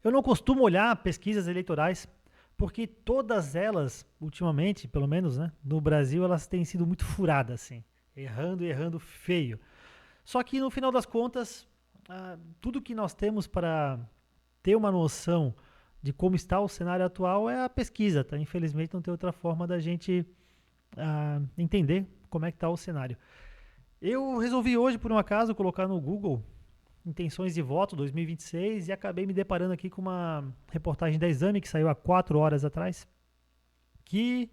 Eu não costumo olhar pesquisas eleitorais, porque todas elas, ultimamente, pelo menos, né, no Brasil, elas têm sido muito furadas, assim, errando e errando feio. Só que no final das contas, tudo que nós temos para ter uma noção de como está o cenário atual é a pesquisa, tá? Infelizmente não tem outra forma da gente entender como é que está o cenário. Eu resolvi hoje, por um acaso, colocar no Google intenções de voto 2026 e 26 e acabei me deparando aqui com uma reportagem da Exame que saiu há 4 horas atrás, que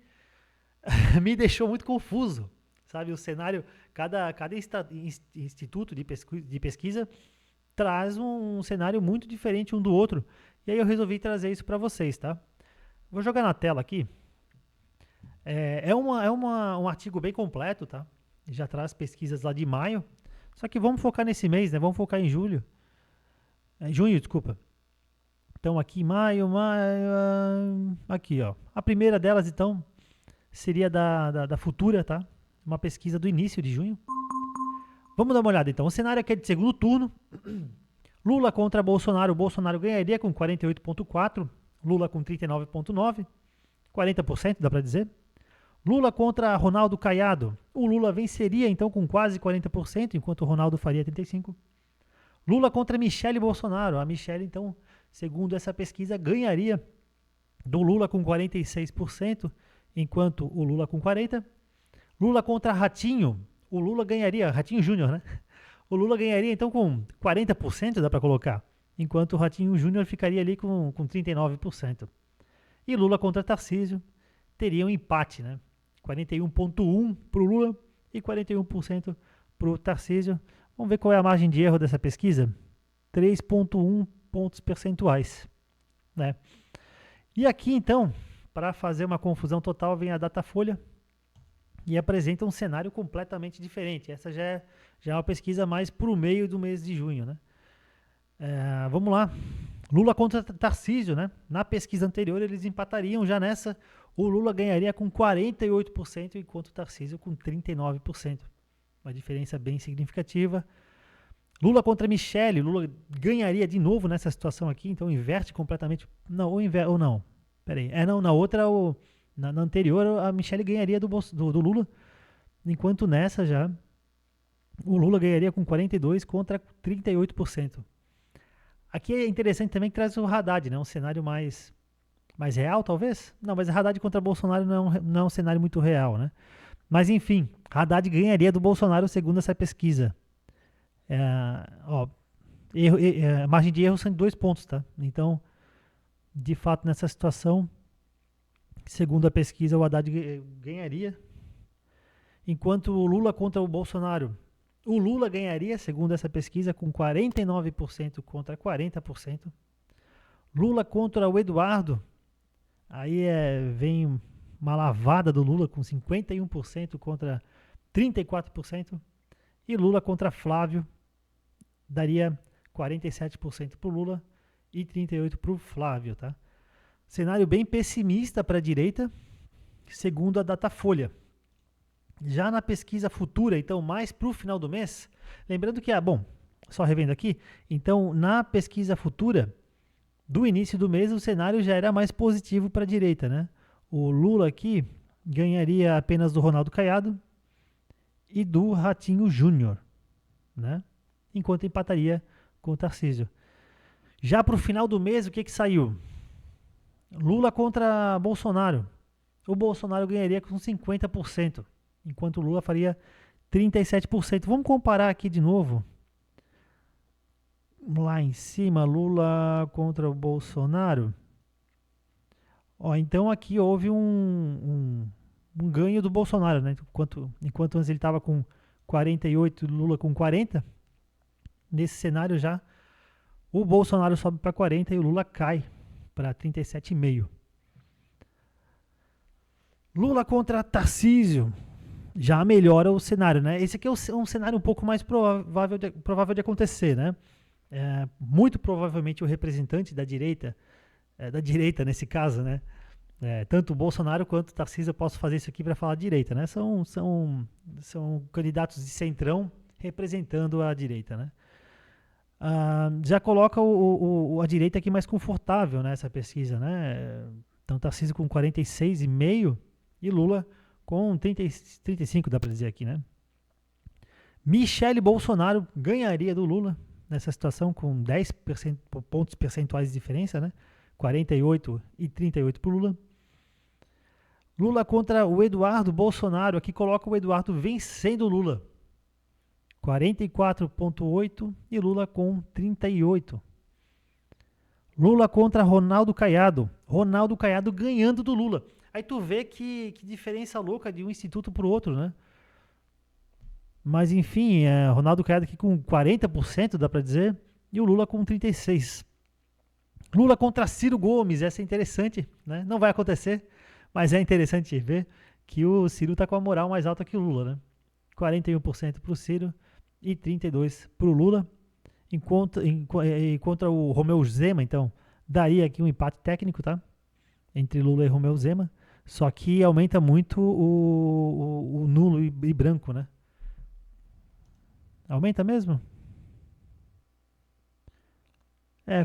me deixou muito confuso. Sabe, o cenário, cada instituto de pesquisa traz um cenário muito diferente um do outro. E aí eu resolvi trazer isso para vocês, tá? Vou jogar na tela aqui. Um artigo bem completo, tá? Já traz pesquisas lá de maio. Só que vamos focar nesse mês, né? Vamos focar em julho. Junho, desculpa. Então aqui maio, aqui ó. A primeira delas então seria da Futura, tá? Uma pesquisa do início de junho. Vamos dar uma olhada então. O cenário aqui é de segundo turno. Lula contra Bolsonaro. Bolsonaro ganharia com 48,4%. Lula com 39,9%. 40%, dá para dizer. Lula contra Ronaldo Caiado. O Lula venceria então com quase 40%, enquanto o Ronaldo faria 35%. Lula contra Michele Bolsonaro. A Michele, então, segundo essa pesquisa, ganharia do Lula com 46%, enquanto o Lula com 40%. Lula contra Ratinho. O Lula ganharia, Ratinho Júnior, né? O Lula ganharia então com 40%, dá para colocar, enquanto o Ratinho Júnior ficaria ali com 39%. E Lula contra Tarcísio teria um empate, né? 41,1% para o Lula e 41% para o Tarcísio. Vamos ver qual é a margem de erro dessa pesquisa? 3,1 pontos percentuais, né? E aqui então, para fazer uma confusão total, vem a Datafolha e apresenta um cenário completamente diferente. Essa já é uma pesquisa mais para o meio do mês de junho, né? Vamos lá. Lula contra Tarcísio, né? Na pesquisa anterior eles empatariam, já nessa o Lula ganharia com 48%, enquanto o Tarcísio com 39%. Uma diferença bem significativa. Lula contra Michele, Lula ganharia de novo nessa situação aqui, então inverte completamente. Não, ou não. Peraí. Não, na outra, na anterior, a Michele ganharia do Lula, enquanto nessa já o Lula ganharia com 42% contra 38%. Aqui é interessante também que traz o Haddad, né? Um cenário mais real, talvez? Não, mas Haddad contra Bolsonaro não é um cenário muito real, né? Mas enfim, Haddad ganharia do Bolsonaro segundo essa pesquisa. Ó, margem de erro são de 2 pontos, tá? Então, de fato, nessa situação, segundo a pesquisa, o Haddad ganharia. Enquanto o Lula contra o Bolsonaro, o Lula ganharia, segundo essa pesquisa, com 49% contra 40%. Lula contra o Eduardo, aí vem uma lavada do Lula com 51% contra 34%. E Lula contra Flávio daria 47% para o Lula e 38% para o Flávio, tá? Cenário bem pessimista para a direita, segundo a Datafolha. Já na pesquisa futura, então mais para o final do mês, lembrando que, só revendo aqui, então na pesquisa futura, do início do mês, o cenário já era mais positivo para a direita, né? O Lula aqui ganharia apenas do Ronaldo Caiado e do Ratinho Júnior, né? Enquanto empataria com o Tarcísio. Já para o final do mês, o que saiu? Lula contra Bolsonaro. O Bolsonaro ganharia com 50%, enquanto o Lula faria 37%. Vamos comparar aqui de novo. Lá em cima, Lula contra o Bolsonaro. Então aqui houve um ganho do Bolsonaro, né? Enquanto antes ele estava com 48, Lula com 40. Nesse cenário já, o Bolsonaro sobe para 40 e o Lula cai para 37,5. Lula contra Tarcísio. Já melhora o cenário, né? Esse aqui é um cenário um pouco mais provável de acontecer, né? Muito provavelmente o representante da direita nesse caso, né? Tanto o Bolsonaro quanto o Tarcísio, eu posso fazer isso aqui para falar direita, né? São candidatos de centrão representando a direita, né? Já coloca a direita aqui mais confortável nessa pesquisa, né? Então, Tarcísio com 46,5% e Lula com 35%, dá para dizer aqui, né? Michele Bolsonaro ganharia do Lula nessa situação com 10 pontos percentuais de diferença, né? 48 e 38 para o Lula. Lula contra o Eduardo Bolsonaro, aqui coloca o Eduardo vencendo o Lula. 44,8 e Lula com 38. Lula contra Ronaldo Caiado. Ronaldo Caiado ganhando do Lula. Aí tu vê que diferença louca de um instituto pro outro, né? Mas enfim, Ronaldo Caiado aqui com 40%, dá pra dizer, e o Lula com 36%. Lula contra Ciro Gomes, essa é interessante, né? Não vai acontecer, mas é interessante ver que o Ciro tá com a moral mais alta que o Lula, né? 41% pro Ciro e 32% pro Lula. Contra o Romeu Zema, então, daria aqui um empate técnico, tá? Entre Lula e Romeu Zema. Só que aumenta muito o nulo e branco, né? Aumenta mesmo?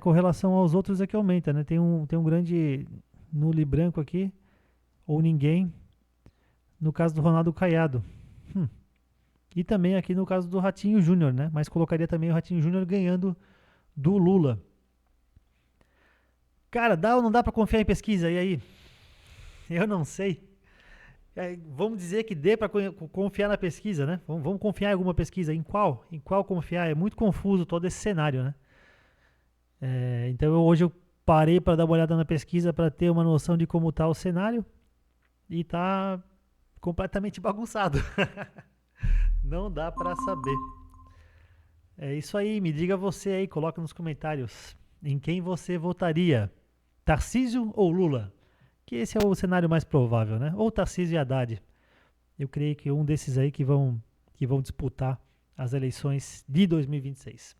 Com relação aos outros é que aumenta, né? Tem um grande nulo e branco aqui, ou ninguém, no caso do Ronaldo Caiado. E também aqui no caso do Ratinho Júnior, né? Mas colocaria também o Ratinho Júnior ganhando do Lula. Cara, dá ou não dá pra confiar em pesquisa? E aí? Eu não sei. Vamos dizer que dê pra confiar na pesquisa, né? Vamos confiar em alguma pesquisa. Em qual? Em qual confiar? É muito confuso todo esse cenário, né? Então hoje eu parei para dar uma olhada na pesquisa para ter uma noção de como tá o cenário e tá completamente bagunçado. Não dá para saber. É isso aí, me diga você aí, coloca nos comentários em quem você votaria, Tarcísio ou Lula? Que esse é o cenário mais provável, né? Ou Tarcísio e Haddad. Eu creio que um desses aí que vão disputar as eleições de 2026.